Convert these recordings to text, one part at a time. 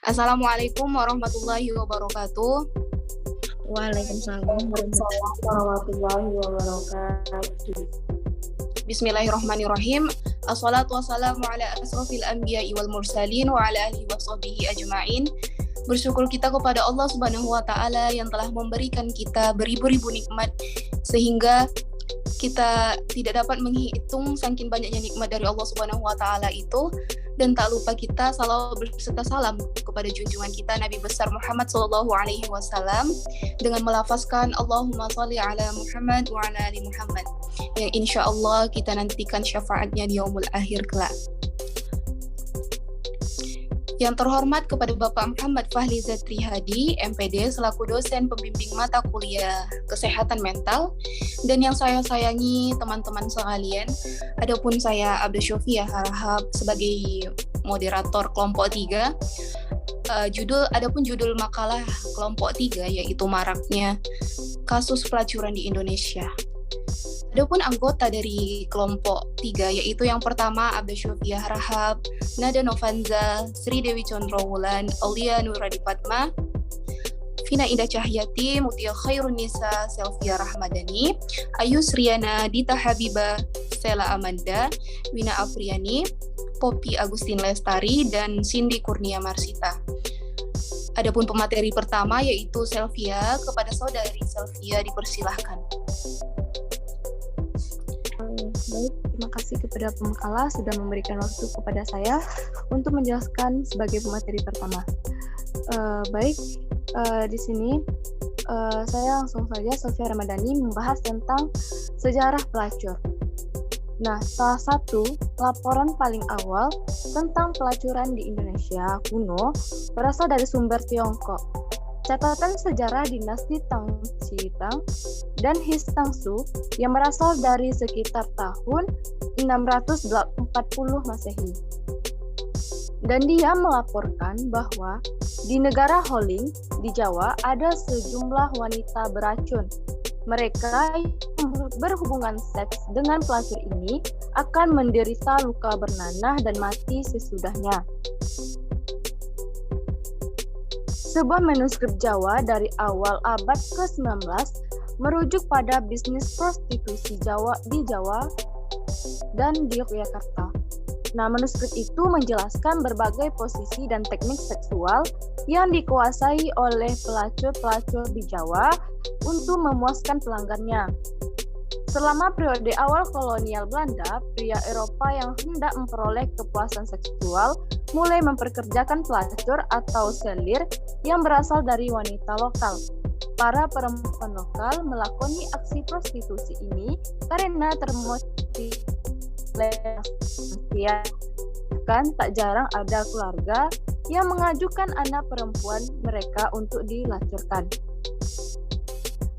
Assalamualaikum warahmatullahi wabarakatuh. Waalaikumsalam warahmatullahi wabarakatuh. Bismillahirrahmanirrahim. Assalatu wassalamu ala asrofil anbiya'i wal mursalin wa ala alihi wa sahbihi ajma'in. Bersyukur kita kepada Allah Subhanahu wa taala yang telah memberikan kita beribu-ribu nikmat sehingga kita tidak dapat menghitung saking banyaknya nikmat dari Allah Subhanahu wa taala itu. Dan tak lupa kita salawat berserta salam kepada junjungan kita Nabi besar Muhammad sallallahu alaihi wasallam dengan melafazkan Allahumma shalli ala Muhammad wa ala ali Muhammad, yang insya Allah kita nantikan syafaatnya di yaumul akhir kelak. Yang terhormat kepada Bapak Muhammad Fahli Zatri Hadi, MPD, selaku dosen pembimbing mata kuliah kesehatan mental, dan yang saya sayangi teman-teman sekalian, adapun saya Abdul Syofia Harahap sebagai moderator kelompok 3. Adapun judul makalah kelompok 3 yaitu maraknya kasus pelacuran di Indonesia. Adapun anggota dari kelompok 3 yaitu yang pertama Abdul Syofia Harahap, Nada Novanza, Sri Dewi Condrowulan, Aulia Nuradi Padma, Vina Indah Cahyati, Mutia Khairun Nisa, Selvia Rahmadani, Ayu Sriana, Dita Habibah, Stella Amanda, Wina Apriani, Poppy Agustin Lestari, dan Cindy Kurnia Marsita. Adapun pemateri pertama yaitu Selvia, kepada saudari Selvia dipersilahkan. Baik, terima kasih kepada pemakalah sudah memberikan waktu kepada saya untuk menjelaskan sebagai pemateri pertama. Di sini saya langsung saja, Selvia Ramadhani, membahas tentang sejarah pelacur. Nah, salah satu laporan paling awal tentang pelacuran di Indonesia kuno berasal dari sumber Tiongkok. Catatan sejarah dinasti Tang Xitang dan Histangsu yang berasal dari sekitar tahun 640 Masehi. Dan dia melaporkan bahwa di negara Holing di Jawa ada sejumlah wanita beracun. Mereka yang berhubungan seks dengan pelacur ini akan menderita luka bernanah dan mati sesudahnya. Sebuah manuskrip Jawa dari awal abad ke-19 merujuk pada bisnis prostitusi di Jawa dan di Yogyakarta. Nah, manuskrip itu menjelaskan berbagai posisi dan teknik seksual yang dikuasai oleh pelacur-pelacur di Jawa untuk memuaskan pelanggannya. Selama periode awal kolonial Belanda, pria Eropa yang hendak memperoleh kepuasan seksual mulai memperkerjakan pelacur atau selir yang berasal dari wanita lokal. Para perempuan lokal melakoni aksi prostitusi ini karena termotivasi kan tak jarang ada keluarga yang mengajukan anak perempuan mereka untuk dilacurkan.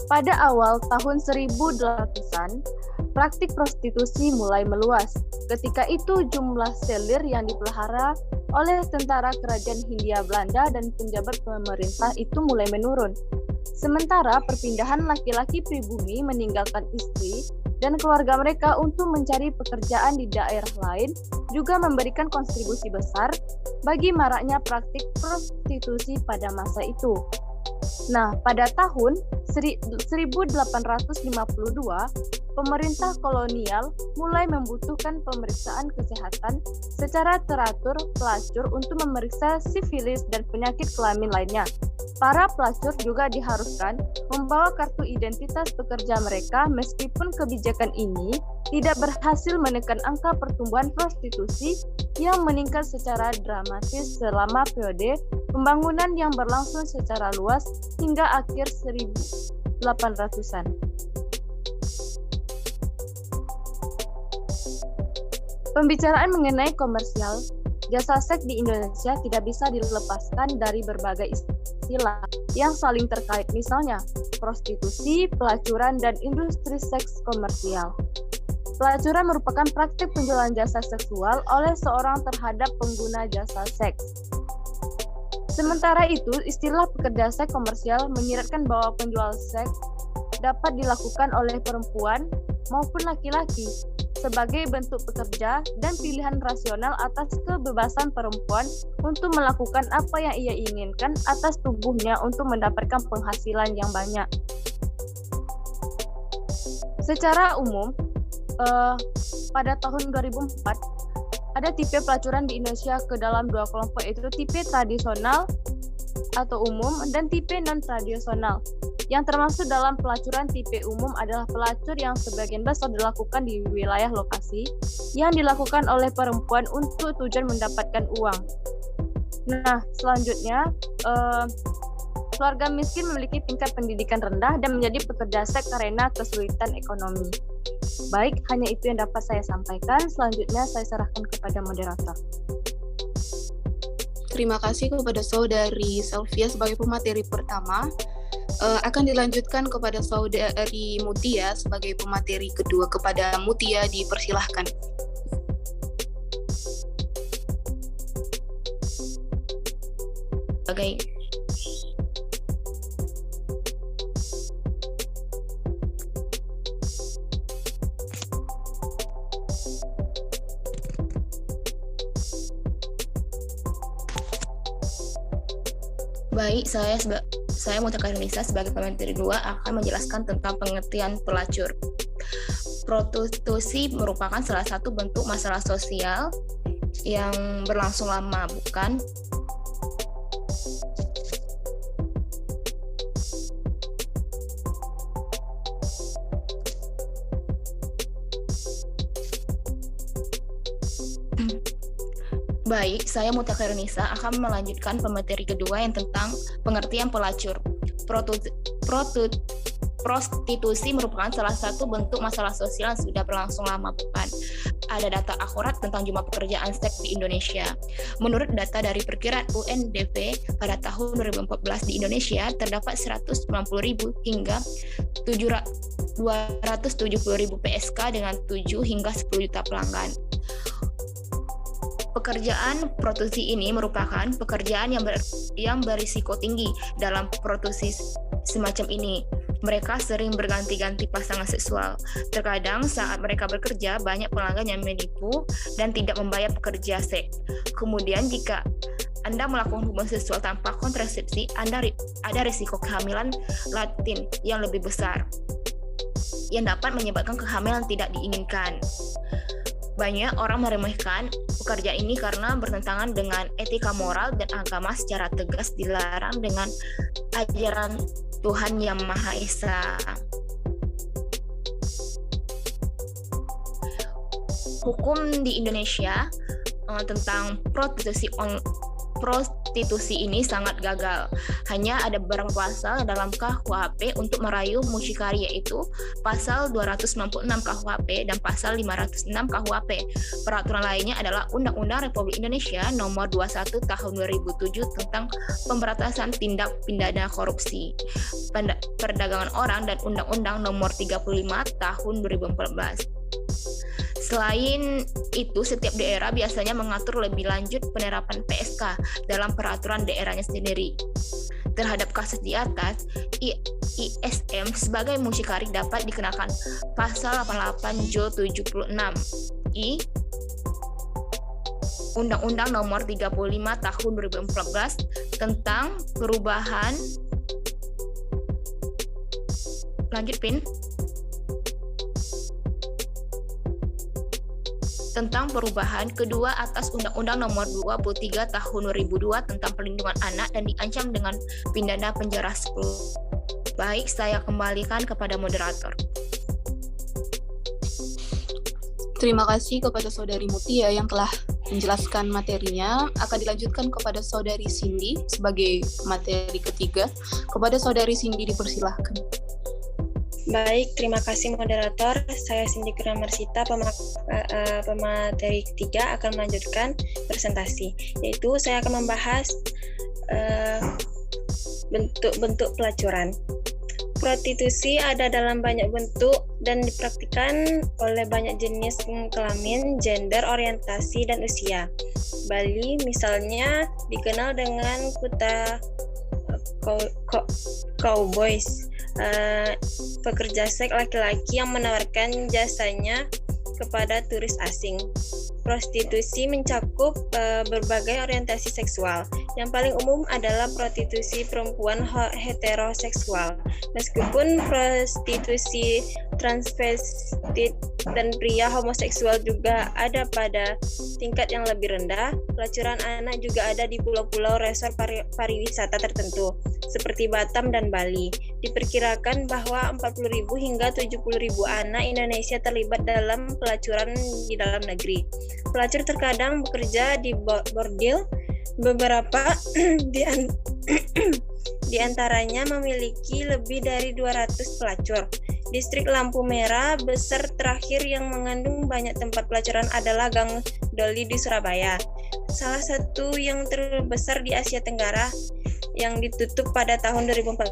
Pada awal tahun 1800-an, praktik prostitusi mulai meluas. Ketika itu jumlah selir yang dipelihara oleh tentara kerajaan Hindia Belanda dan penjabat pemerintah itu mulai menurun. Sementara perpindahan laki-laki pribumi meninggalkan istri dan keluarga mereka untuk mencari pekerjaan di daerah lain juga memberikan kontribusi besar bagi maraknya praktik prostitusi pada masa itu. Nah, pada tahun 1852, pemerintah kolonial mulai membutuhkan pemeriksaan kesehatan secara teratur pelacur untuk memeriksa sifilis dan penyakit kelamin lainnya. Para pelacur juga diharuskan membawa kartu identitas pekerja mereka meskipun kebijakan ini tidak berhasil menekan angka pertumbuhan prostitusi yang meningkat secara dramatis selama periode pembangunan yang berlangsung secara luas hingga akhir 1800-an. Pembicaraan mengenai komersial jasa seks di Indonesia tidak bisa dilepaskan dari berbagai istilah yang saling terkait, misalnya prostitusi, pelacuran, dan industri seks komersial. Pelacuran merupakan praktik penjualan jasa seksual oleh seorang terhadap pengguna jasa seks. Sementara itu, istilah pekerja seks komersial menyiratkan bahwa penjual seks dapat dilakukan oleh perempuan maupun laki-laki. sebagai bentuk pekerja dan pilihan rasional atas kebebasan perempuan untuk melakukan apa yang ia inginkan atas tubuhnya untuk mendapatkan penghasilan yang banyak. Secara umum, pada tahun 2004, ada tipe pelacuran di Indonesia ke dalam dua kelompok, yaitu tipe tradisional atau umum dan tipe non-tradisional. Yang termasuk dalam pelacuran tipe umum adalah pelacur yang sebagian besar dilakukan di wilayah lokasi yang dilakukan oleh perempuan untuk tujuan mendapatkan uang. Nah, selanjutnya, keluarga miskin memiliki tingkat pendidikan rendah dan menjadi pekerja seks karena kesulitan ekonomi. Baik, hanya itu yang dapat saya sampaikan. Selanjutnya saya serahkan kepada moderator. Terima kasih kepada Saudari Selvia sebagai pemateri pertama. Akan dilanjutkan kepada Saudari Mutia sebagai pemateri kedua. Kepada Mutia dipersilahkan. Baik. Baik, saya Mutia Nisa sebagai pemateri kedua akan menjelaskan tentang pengertian pelacur. Prostitusi merupakan salah satu bentuk masalah sosial yang berlangsung lama, bukan? Baik, saya Mutia Nisa akan melanjutkan pemateri kedua yang tentang pengertian pelacur. Prostitusi merupakan salah satu bentuk masalah sosial yang sudah berlangsung lama, bukan? Ada data akurat tentang jumlah pekerjaan seks di Indonesia. Menurut data dari perkiraan UNDP, pada tahun 2014 di Indonesia terdapat 190.000 hingga 270.000 PSK dengan 7 hingga 10 juta pelanggan. Pekerjaan prostitusi ini merupakan pekerjaan yang berisiko tinggi. Dalam prostitusi semacam ini, mereka sering berganti-ganti pasangan seksual. Terkadang saat mereka bekerja, banyak pelanggan yang menipu dan tidak membayar pekerja seks. Kemudian jika Anda melakukan hubungan seksual tanpa kontrasepsi, ada risiko kehamilan laten yang lebih besar, yang dapat menyebabkan kehamilan tidak diinginkan. Banyak orang meremehkan pekerjaan ini karena bertentangan dengan etika moral dan agama secara tegas dilarang dengan ajaran Tuhan Yang Maha Esa. Hukum di Indonesia tentang prostitusi ini sangat gagal. Hanya ada beberapa pasal dalam KUHP untuk merayu mucikari, yaitu pasal 296 KUHP dan pasal 506 KUHP. Peraturan lainnya adalah Undang-Undang Republik Indonesia Nomor 21 Tahun 2007 tentang pemberantasan tindak pidana korupsi, perdagangan orang, dan Undang-Undang Nomor 35 Tahun 2014. Selain itu, setiap daerah biasanya mengatur lebih lanjut penerapan PSK dalam peraturan daerahnya sendiri. Terhadap kasus di atas, ISM sebagai mucikari dapat dikenakan pasal 88 Jo 76 I Undang-Undang Nomor 35 Tahun 2014 tentang perubahan tentang perubahan kedua atas Undang-Undang Nomor 23 Tahun 2002 tentang perlindungan anak dan diancam dengan pidana penjara 10. Baik, saya kembalikan kepada moderator. Terima kasih kepada Saudari Mutia yang telah menjelaskan materinya. Akan dilanjutkan kepada Saudari Cindy sebagai materi ketiga. Kepada Saudari Cindy dipersilahkan. Baik, terima kasih moderator. Saya Cindy Gramarsita, pemateri ketiga akan melanjutkan presentasi, yaitu saya akan membahas bentuk-bentuk pelacuran. Prostitusi ada dalam banyak bentuk dan dipraktikkan oleh banyak jenis kelamin, gender, orientasi, dan usia. Bali misalnya dikenal dengan kuta cowboys, pekerja seks laki-laki yang menawarkan jasanya kepada turis asing. Prostitusi mencakup berbagai orientasi seksual. Yang paling umum adalah prostitusi perempuan heteroseksual. Meskipun prostitusi transvestit dan pria homoseksual juga ada pada tingkat yang lebih rendah, pelacuran anak juga ada di pulau-pulau resor pariwisata tertentu, seperti Batam dan Bali. Diperkirakan bahwa 40.000 hingga 70.000 anak Indonesia terlibat dalam pelacuran di dalam negeri. Pelacur terkadang bekerja di bordil, beberapa di antaranya memiliki lebih dari 200 pelacur. Distrik Lampu Merah besar terakhir yang mengandung banyak tempat pelacuran adalah Gang Doli di Surabaya. Salah satu yang terbesar di Asia Tenggara yang ditutup pada tahun 2014.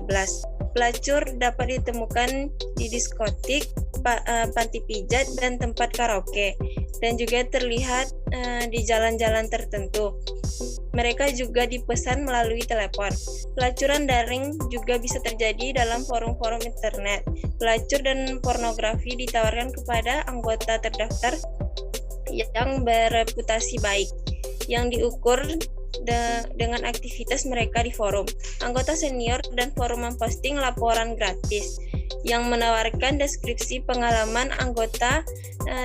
Pelacur dapat ditemukan di diskotik, panti pijat, dan tempat karaoke, dan juga terlihat di jalan-jalan tertentu. Mereka juga dipesan melalui telepon. Pelacuran daring juga bisa terjadi dalam forum-forum internet. Pelacur dan pornografi ditawarkan kepada anggota terdaftar yang bereputasi baik, yang diukur dengan aktivitas mereka di forum. Anggota senior dan forum memposting laporan gratis yang menawarkan deskripsi pengalaman anggota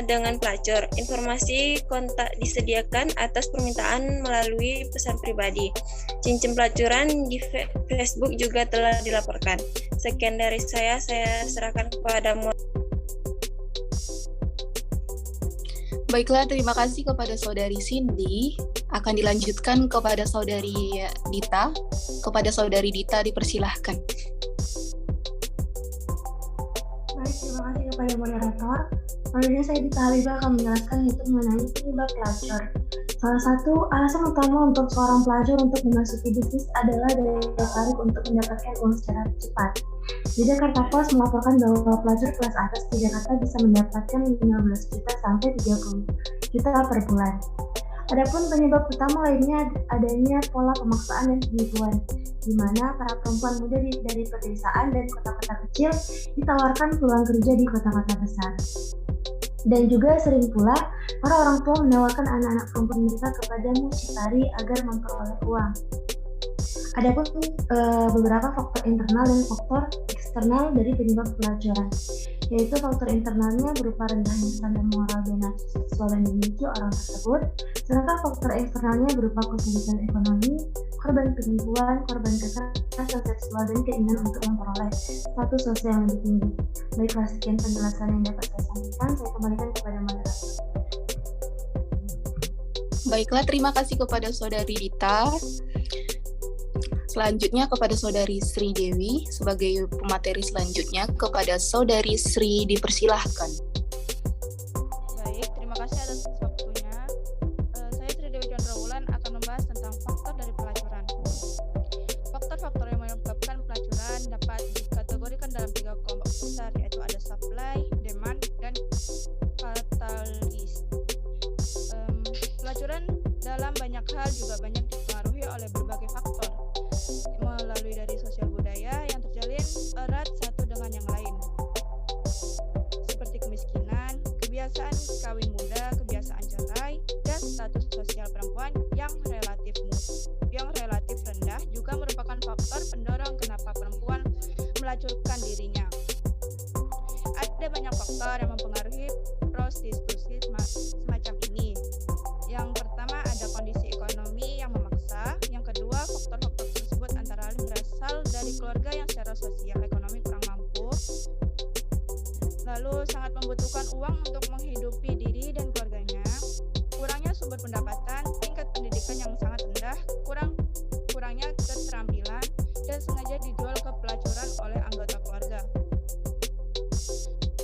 dengan pelacur. Informasi kontak disediakan atas permintaan melalui pesan pribadi. Cincin pelacuran di Facebook juga telah dilaporkan. Sekian dari saya serahkan kepada Baiklah, terima kasih kepada Saudari Cindy. Akan dilanjutkan kepada Saudari Dita. Kepada Saudari Dita dipersilahkan. Baik, terima kasih kepada moderator. Selanjutnya saya Dita Halibah akan menjelaskan yaitu mengenai penyebab pelacur. Salah satu alasan utama untuk seorang pelacur untuk memasuki bisnis adalah daya tarik untuk mendapatkan uang secara cepat. Di Jakarta Post melaporkan bahwa pelacur kelas atas di Jakarta bisa mendapatkan 15 juta sampai 30 juta per bulan. Adapun penyebab utama lainnya adanya pola pemaksaan dan penipuan, di mana para perempuan muda dari pedesaan dan kota-kota kecil ditawarkan peluang kerja di kota-kota besar. Dan juga sering pula para orang tua menawarkan anak-anak perempuan mereka kepada mucikari agar memperoleh uang. Adapun beberapa faktor internal dan faktor eksternal dari penyebab pelacuran, yaitu faktor internalnya berupa rendahnya standar moral dan nafsu seksual yang dimiliki orang tersebut, sedangkan faktor eksternalnya berupa kesulitan ekonomi, korban penipuan, korban kekerasan seksual, dan keinginan untuk memperoleh status sosial yang lebih tinggi. Baiklah, sekian penjelasan yang dapat saya sampaikan. Saya kembalikan kepada moderator. Baiklah, terima kasih kepada Saudari Dita. Selanjutnya kepada Saudari Sri Dewi sebagai pemateri selanjutnya. Kepada Saudari Sri dipersilahkan. Baik, terima kasih atas waktunya. Saya Sri Dewi Chandrawulan akan membahas tentang faktor dari pelacuran. Faktor-faktor yang menyebabkan pelacuran dapat dikategorikan dalam 3 kelompok besar, yaitu ada supply, demand, dan katalis. Pelacuran dalam banyak hal juga banyak dipengaruhi oleh berbagai faktor, melalui dari sosial budaya yang terjalin erat satu dengan yang lain, seperti kemiskinan, kebiasaan kawin muda, kebiasaan cerai, dan status sosial perempuan yang relatif rendah juga merupakan faktor pendorong kenapa perempuan melacurkan dirinya. Ada banyak faktor yang mempengaruhi prostitusi semacam ini. Yang pertama ada kondisi ekonomi yang memaksa. Yang kedua, faktor-faktor tersebut antara lain berasal dari keluarga yang secara sosial ekonomi kurang mampu, lalu sangat membutuhkan uang untuk menghidupi diri dan keluarganya, kurangnya sumber pendapatan, tingkat pendidikan yang sangat rendah, kurangnya keterampilan, dan sengaja dijual ke pelacuran oleh anggota keluarga.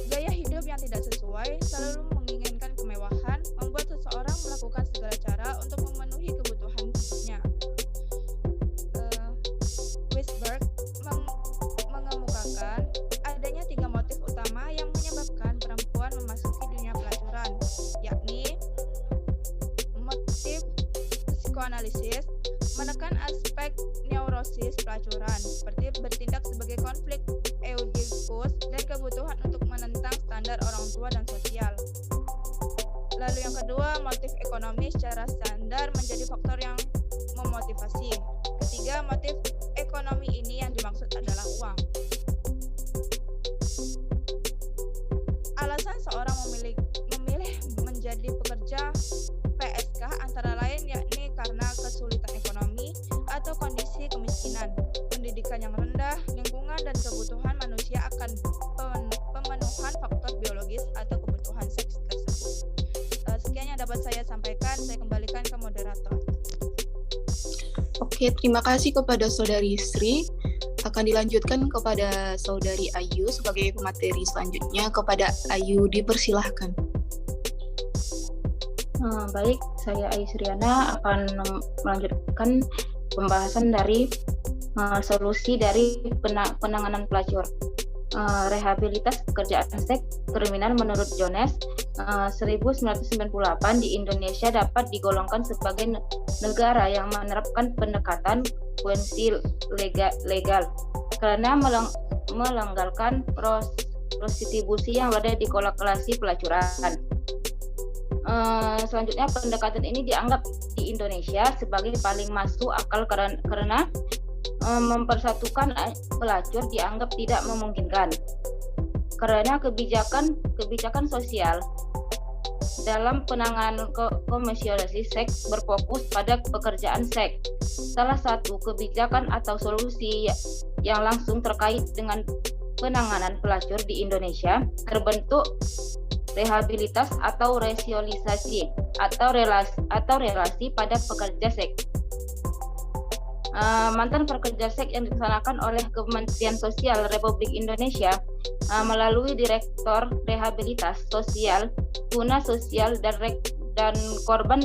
Gaya hidup yang tidak sesuai, selalu menginginkan kemewahan, membuat seseorang melakukan segala cara untuk memenuhi kebutuhan hidupnya. Wisberg mengemukakan adanya 3 motif utama yang menyebabkan perempuan memasuki dunia pelacuran, yakni motif psikoanalisis, menekan aspek neurosis pelacuran, seperti bertindak sebagai konflik Oedipus dan kebutuhan untuk menentang standar orang tua dan sosial. Lalu yang kedua, motif ekonomi secara standar menjadi faktor yang memotivasi. Ketiga, motif ekonomi ini yang dimaksud adalah uang. Alasan seorang memilih menjadi pekerja PSK antara lain yakni karena kesulitan ekonomi atau kondisi kemiskinan, pendidikan yang rendah, lingkungan dan kebutuhan manusia akan pemenuhan faktor biologis atau kebutuhan seks tersebut. Sekian yang dapat saya sampaikan, saya kembalikan ke moderator. Oke, terima kasih kepada Saudari Sri. Akan dilanjutkan kepada Saudari Ayu sebagai pemateri selanjutnya. Kepada Ayu, dipersilahkan. Baik, saya Ayu Suryana akan melanjutkan pembahasan dari solusi dari penanganan pelacur. Rehabilitas pekerjaan seks kriminal menurut Jones 1998 di Indonesia dapat digolongkan sebagai negara yang menerapkan pendekatan kuensi legal karena melanggarkan prostitusi yang berada di kolonialisasi pelacuran. Selanjutnya pendekatan ini dianggap di Indonesia sebagai paling masuk akal karena mempersatukan pelacur dianggap tidak memungkinkan karena kebijakan sosial dalam penanganan komersialisasi seks berfokus pada pekerjaan seks. Salah satu kebijakan atau solusi yang langsung terkait dengan penanganan pelacur di Indonesia terbentuk rehabilitas atau resosialisasi atau relasi pada pekerja seks. Mantan pekerja seks yang dilaksanakan oleh Kementerian Sosial Republik Indonesia melalui Direktur Rehabilitas Sosial, Guna Sosial dan korban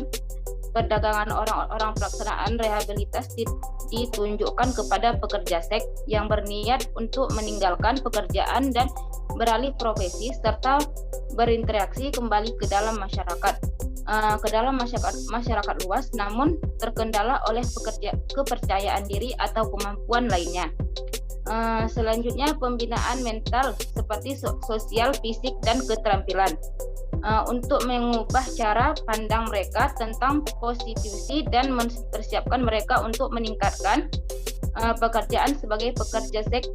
perdagangan orang-orang pelaksanaan rehabilitas ditunjukkan kepada pekerja seks yang berniat untuk meninggalkan pekerjaan dan beralih profesi serta berinteraksi kembali ke dalam masyarakat luas, namun terkendala oleh kepercayaan diri atau kemampuan lainnya. Selanjutnya pembinaan mental seperti sosial, fisik, dan keterampilan untuk mengubah cara pandang mereka tentang prostitusi dan mempersiapkan mereka untuk meningkatkan pekerjaan sebagai pekerja seks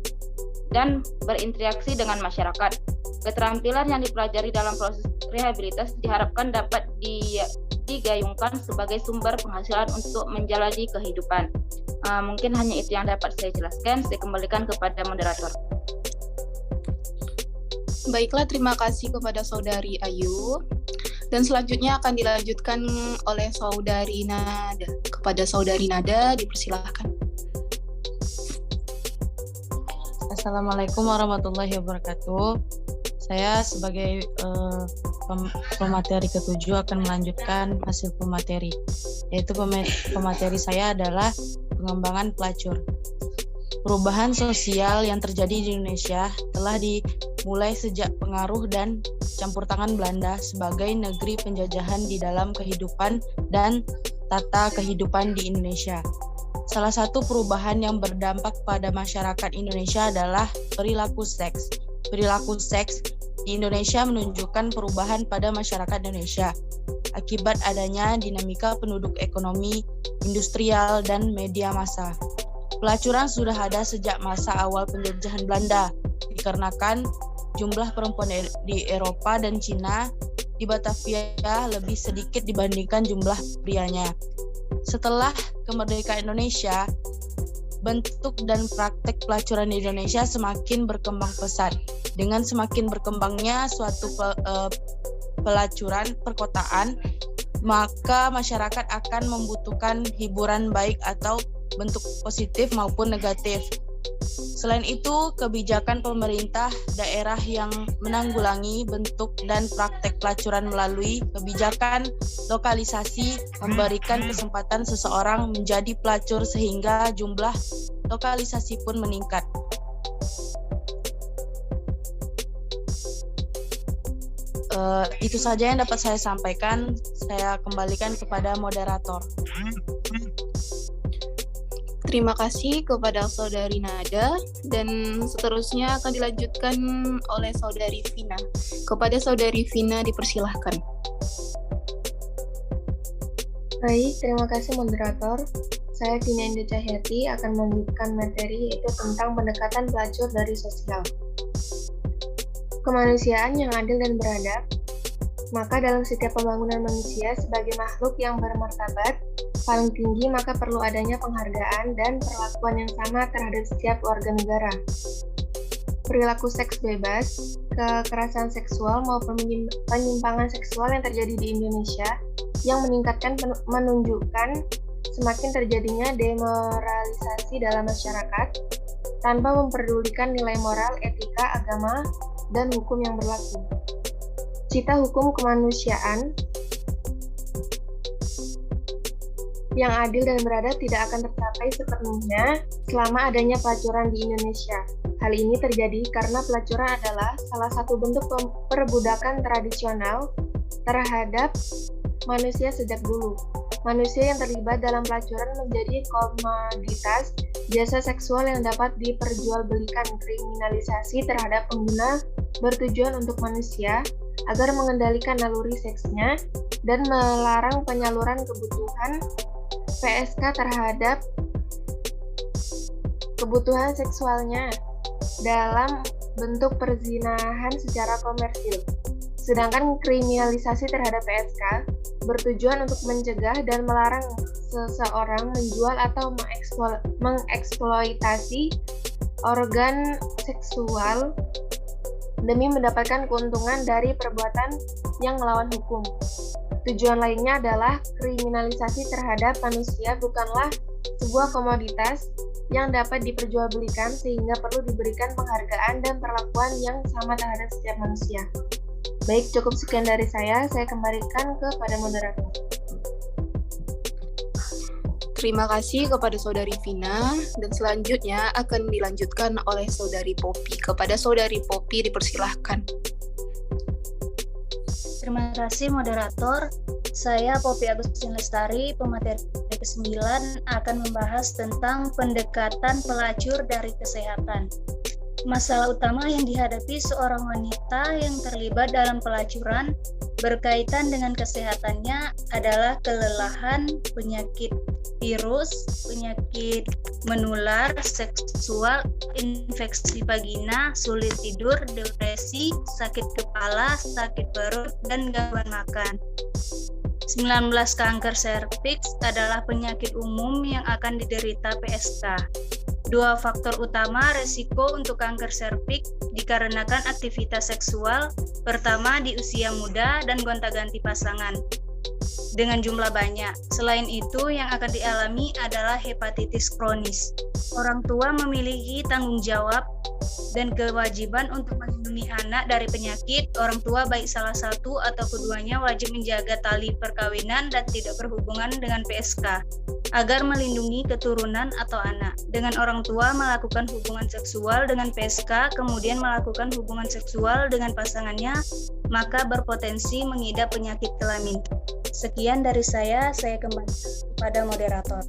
dan berinteraksi dengan masyarakat. Keterampilan yang dipelajari dalam proses rehabilitas diharapkan dapat digayungkan sebagai sumber penghasilan untuk menjalani kehidupan. Mungkin hanya itu yang dapat saya jelaskan. Saya kembalikan kepada moderator. Baiklah, terima kasih kepada Saudari Ayu. Dan selanjutnya akan dilanjutkan oleh Saudari Nada. Kepada Saudari Nada, dipersilahkan. Assalamualaikum warahmatullahi wabarakatuh. Saya sebagai pemateri ke-7 akan melanjutkan hasil pemateri. Yaitu pemateri saya adalah pengembangan pelacur. Perubahan sosial yang terjadi di Indonesia telah dimulai sejak pengaruh dan campur tangan Belanda sebagai negeri penjajahan di dalam kehidupan dan tata kehidupan di Indonesia. Salah satu perubahan yang berdampak pada masyarakat Indonesia adalah perilaku seks. Perilaku seks di Indonesia menunjukkan perubahan pada masyarakat Indonesia akibat adanya dinamika penduduk ekonomi, industrial, dan media massa. Pelacuran sudah ada sejak masa awal penjajahan Belanda, dikarenakan jumlah perempuan di Eropa dan Cina di Batavia lebih sedikit dibandingkan jumlah prianya. Setelah kemerdekaan Indonesia, bentuk dan praktek pelacuran di Indonesia semakin berkembang pesat. Dengan semakin berkembangnya suatu pelacuran perkotaan, maka masyarakat akan membutuhkan hiburan baik atau bentuk positif maupun negatif. Selain itu, kebijakan pemerintah daerah yang menanggulangi bentuk dan praktek pelacuran melalui kebijakan lokalisasi memberikan kesempatan seseorang menjadi pelacur sehingga jumlah lokalisasi pun meningkat. Itu saja yang dapat saya sampaikan. Saya kembalikan kepada moderator. Terima kasih kepada Saudari Nada, dan seterusnya akan dilanjutkan oleh Saudari Vina. Kepada Saudari Vina, dipersilahkan. Baik, terima kasih moderator. Saya Vina Indah Cahyati akan melanjutkan materi yaitu tentang pendekatan pelacur dari sosial. Kemanusiaan yang adil dan beradab. Maka dalam setiap pembangunan manusia sebagai makhluk yang bermartabat paling tinggi, maka perlu adanya penghargaan dan perlakuan yang sama terhadap setiap warga negara. Perilaku seks bebas, kekerasan seksual maupun penyimpangan seksual yang terjadi di Indonesia yang menunjukkan semakin terjadinya demoralisasi dalam masyarakat tanpa memperdulikan nilai moral, etika, agama, dan hukum yang berlaku. Cita hukum kemanusiaan yang adil dan beradab tidak akan tercapai sepenuhnya selama adanya pelacuran di Indonesia. Hal ini terjadi karena pelacuran adalah salah satu bentuk perbudakan tradisional terhadap manusia sejak dulu. Manusia yang terlibat dalam pelacuran menjadi komoditas jasa seksual yang dapat diperjualbelikan. Kriminalisasi terhadap pengguna bertujuan untuk manusia agar mengendalikan naluri seksnya dan melarang penyaluran kebutuhan PSK terhadap kebutuhan seksualnya dalam bentuk perzinahan secara komersil. Sedangkan kriminalisasi terhadap PSK bertujuan untuk mencegah dan melarang seseorang menjual atau mengeksploitasi organ seksual demi mendapatkan keuntungan dari perbuatan yang melawan hukum. Tujuan lainnya adalah kriminalisasi terhadap manusia bukanlah sebuah komoditas yang dapat diperjualbelikan, sehingga perlu diberikan penghargaan dan perlakuan yang sama terhadap setiap manusia. Baik, cukup sekian dari saya kembalikan kepada moderator. Terima kasih kepada Saudari Vina, dan selanjutnya akan dilanjutkan oleh Saudari Poppy. Kepada Saudari Poppy dipersilahkan. Terima kasih moderator. Saya Poppy Agustin Lestari, pemateri ke-9 akan membahas tentang pendekatan pelacur dari kesehatan. Masalah utama yang dihadapi seorang wanita yang terlibat dalam pelacuran berkaitan dengan kesehatannya adalah kelelahan, penyakit virus, penyakit menular, seksual, infeksi vagina, sulit tidur, depresi, sakit kepala, sakit perut, dan gangguan makan. 19 kanker serviks adalah penyakit umum yang akan diderita PSK. Dua faktor utama resiko untuk kanker serviks dikarenakan aktivitas seksual, pertama di usia muda dan gonta-ganti pasangan dengan jumlah banyak. Selain itu, yang akan dialami adalah hepatitis kronis. Orang tua memiliki tanggung jawab dan kewajiban untuk melindungi anak dari penyakit. Orang tua baik salah satu atau keduanya wajib menjaga tali perkawinan dan tidak berhubungan dengan PSK agar melindungi keturunan atau anak. Dengan orang tua melakukan hubungan seksual dengan PSK, kemudian melakukan hubungan seksual dengan pasangannya, maka berpotensi mengidap penyakit kelamin. Sekian dari saya kembali kepada moderator.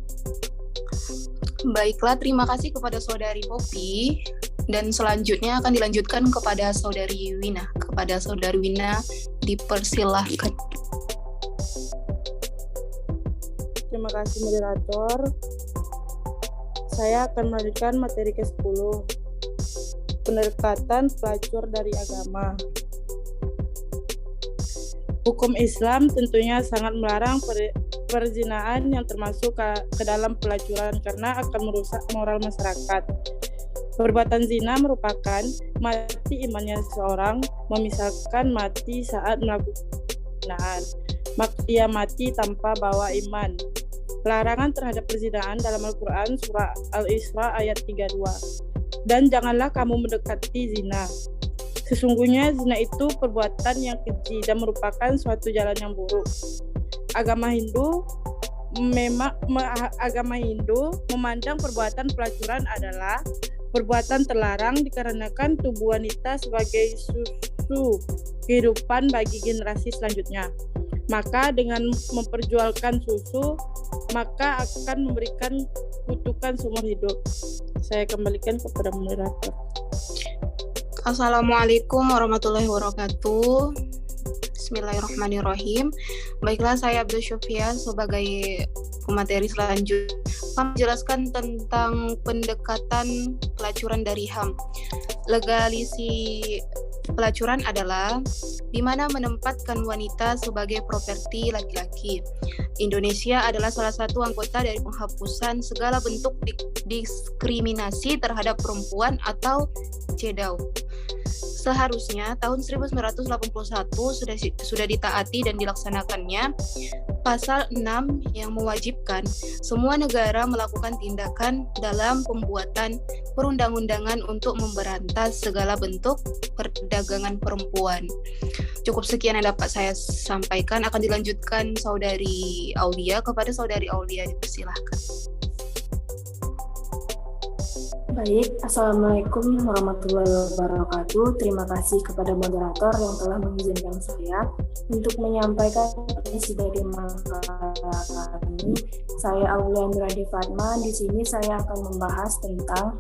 Baiklah, terima kasih kepada Saudari Poppy. Dan selanjutnya akan dilanjutkan kepada Saudari Wina. Kepada Saudari Wina dipersilahkan. Terima kasih moderator. Saya akan melanjutkan materi ke-10. Pendekatan pelacur dari agama. Hukum Islam tentunya sangat melarang perzinaan yang termasuk ke dalam pelacuran karena akan merusak moral masyarakat. Perbuatan zina merupakan mati imannya seseorang, misalkan mati saat melakukan perzinaan, maka ia mati tanpa bawa iman. Larangan terhadap perzinaan dalam Al-Quran surah Al-Isra ayat 32. Dan janganlah kamu mendekati zina. Sesungguhnya zina itu perbuatan yang keji dan merupakan suatu jalan yang buruk. Agama Hindu memandang perbuatan pelacuran adalah perbuatan terlarang dikarenakan tubuh wanita sebagai susu kehidupan bagi generasi selanjutnya. Maka dengan memperjualkan susu, maka akan memberikan kutukan seumur hidup. Saya kembalikan kepada moderator. Assalamualaikum warahmatullahi wabarakatuh. Bismillahirrahmanirrahim. Baiklah, saya Abdul Syufian sebagai pemateri selanjutnya menjelaskan tentang pendekatan pelacuran dari HAM. Legalisi pelacuran adalah di mana menempatkan wanita sebagai properti laki-laki. Indonesia adalah salah satu anggota dari penghapusan segala bentuk diskriminasi terhadap perempuan atau CEDAW. Seharusnya tahun 1981 sudah ditaati dan dilaksanakannya pasal 6 yang mewajibkan semua negara melakukan tindakan dalam pembuatan perundang-undangan untuk memberantas segala bentuk perdagangan perempuan. Cukup sekian yang dapat saya sampaikan. Akan dilanjutkan Saudari Aulia. Kepada Saudari Aulia dipersilahkan. Baik, Assalamualaikum warahmatullahi wabarakatuh. Terima kasih kepada moderator yang telah mengizinkan saya untuk menyampaikan isi dari makalah kami. Saya Aulia Nuradi Fatma. Di sini saya akan membahas tentang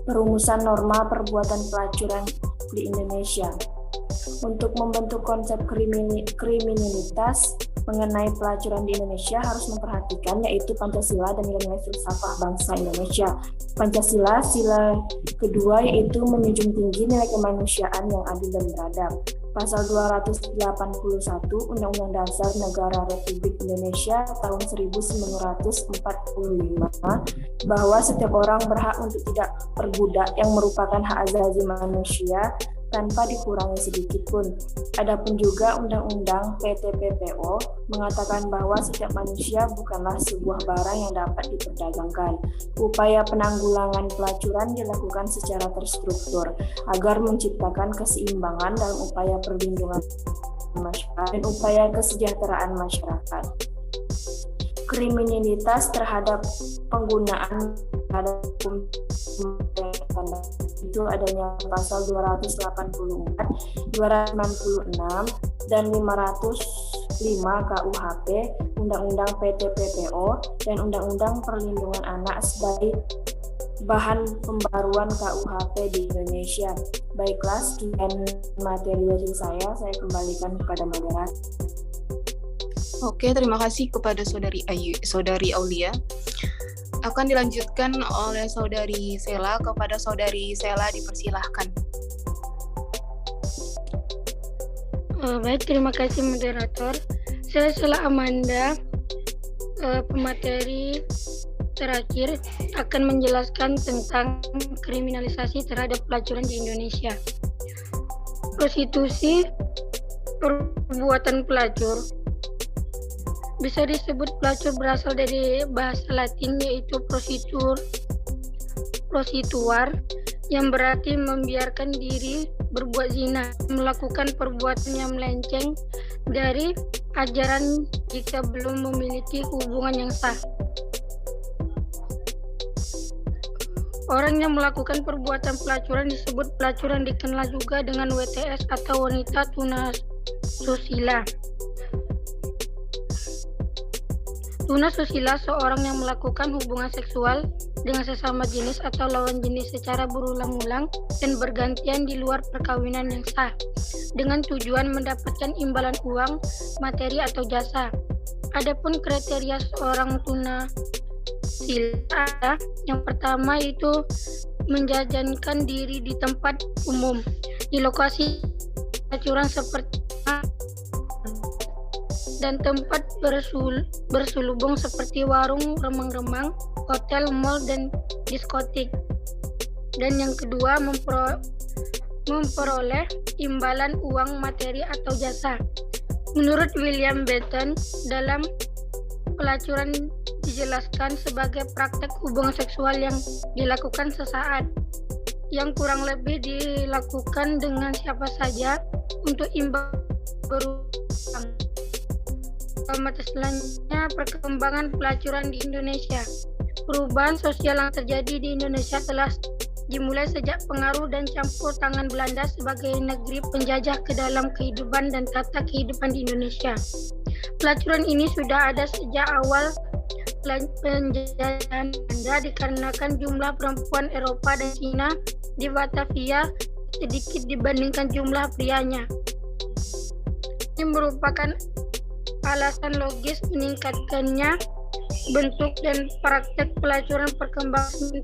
perumusan norma perbuatan pelacuran di Indonesia. Untuk membentuk konsep kriminalitas mengenai pelacuran di Indonesia harus memperhatikan yaitu Pancasila dan nilai-nilai filsafat bangsa Indonesia. Pancasila, sila kedua yaitu menjunjung tinggi nilai kemanusiaan yang adil dan beradab. Pasal 281 Undang-Undang Dasar Negara Republik Indonesia tahun 1945 bahwa setiap orang berhak untuk tidak berbudak yang merupakan hak asasi manusia tanpa dikurangi sedikit pun. Adapun juga Undang-Undang PT-PPO mengatakan bahwa setiap manusia bukanlah sebuah barang yang dapat diperdagangkan. Upaya penanggulangan pelacuran dilakukan secara terstruktur agar menciptakan keseimbangan dalam upaya perlindungan masyarakat dan upaya kesejahteraan masyarakat. Kriminalitas terhadap penggunaan terhadap itu adanya pasal 284, 266, dan 505 KUHP, Undang-Undang PT-PPO, dan Undang-Undang Perlindungan Anak sebagai bahan pembaruan KUHP di Indonesia. Baiklah, sekian materi dari saya kembalikan kepada moderator. Oke, terima kasih kepada Saudari Aulia. Akan dilanjutkan oleh Saudari Sela. Kepada Saudari Sela dipersilahkan. Baik, terima kasih moderator. Saya Sela Amanda, pemateri terakhir akan menjelaskan tentang kriminalisasi terhadap pelacuran di Indonesia. Prostitusi perbuatan pelacur. Bisa disebut pelacur berasal dari bahasa Latin yaitu prostituar yang berarti membiarkan diri berbuat zina, melakukan perbuatan yang melenceng dari ajaran jika belum memiliki hubungan yang sah. Orang yang melakukan perbuatan pelacuran disebut pelacuran, dikenal juga dengan WTS atau wanita tunasusila. Tunasusila seorang yang melakukan hubungan seksual dengan sesama jenis atau lawan jenis secara berulang-ulang dan bergantian di luar perkawinan yang sah dengan tujuan mendapatkan imbalan uang, materi atau jasa. Adapun kriteria seorang tunasila ada yang pertama itu menjajankan diri di tempat umum, di lokasi pelacuran seperti dan tempat berselubung seperti warung, remang-remang, hotel, mal, dan diskotik. Dan yang kedua, memperoleh imbalan uang, materi, atau jasa. Menurut William Benton, dalam pelacuran dijelaskan sebagai praktek hubungan seksual yang dilakukan sesaat, yang kurang lebih dilakukan dengan siapa saja untuk imbal berulang. Mata selanjutnya, perkembangan pelacuran di Indonesia. Perubahan sosial yang terjadi di Indonesia telah dimulai sejak pengaruh dan campur tangan Belanda sebagai negeri penjajah ke dalam kehidupan dan tata kehidupan di Indonesia. Pelacuran ini sudah ada sejak awal penjajahan Belanda dikarenakan jumlah perempuan Eropa dan Cina di Batavia sedikit dibandingkan jumlah prianya. ini merupakan alasan logis meningkatkannya bentuk dan praktek pelacuran perkembangan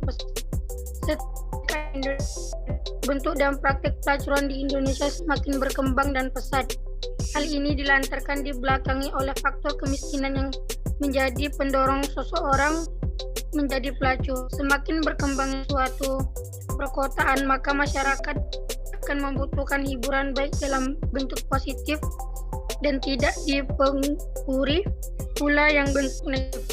bentuk dan praktek pelacuran di Indonesia semakin berkembang dan pesat. Hal ini dilantarkan dibelakangi oleh faktor kemiskinan yang menjadi pendorong seseorang menjadi pelacur. Semakin berkembangnya suatu perkotaan, maka masyarakat akan membutuhkan hiburan baik dalam bentuk positif dan tidak dipungkiri pula yang bentuk negatif.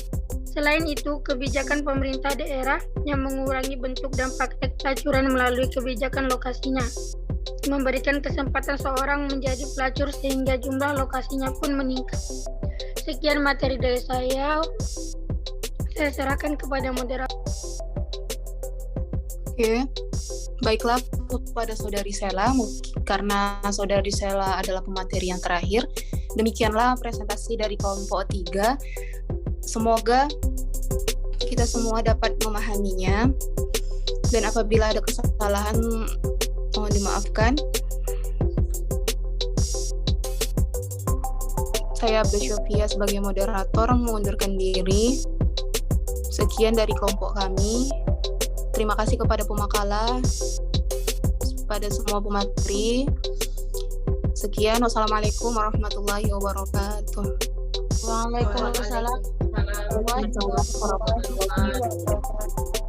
Selain itu, kebijakan pemerintah daerah yang mengurangi bentuk dan praktek pelacuran melalui kebijakan lokasinya, memberikan kesempatan seorang menjadi pelacur sehingga jumlah lokasinya pun meningkat. Sekian materi dari saya serahkan kepada moderator. Oke, baiklah kepada Saudari Sela, karena Saudari Sela adalah pemateri yang terakhir. Demikianlah presentasi dari kelompok 3. Semoga kita semua dapat memahaminya, dan apabila ada kesalahan mohon dimaafkan. Saya Abdul Syofia sebagai moderator mengundurkan diri. Sekian dari kelompok kami. Terima kasih kepada pemakalah, pada semua pemateri. Sekian, wassalamualaikum warahmatullahi wabarakatuh. Waalaikumsalam warahmatullahi wabarakatuh.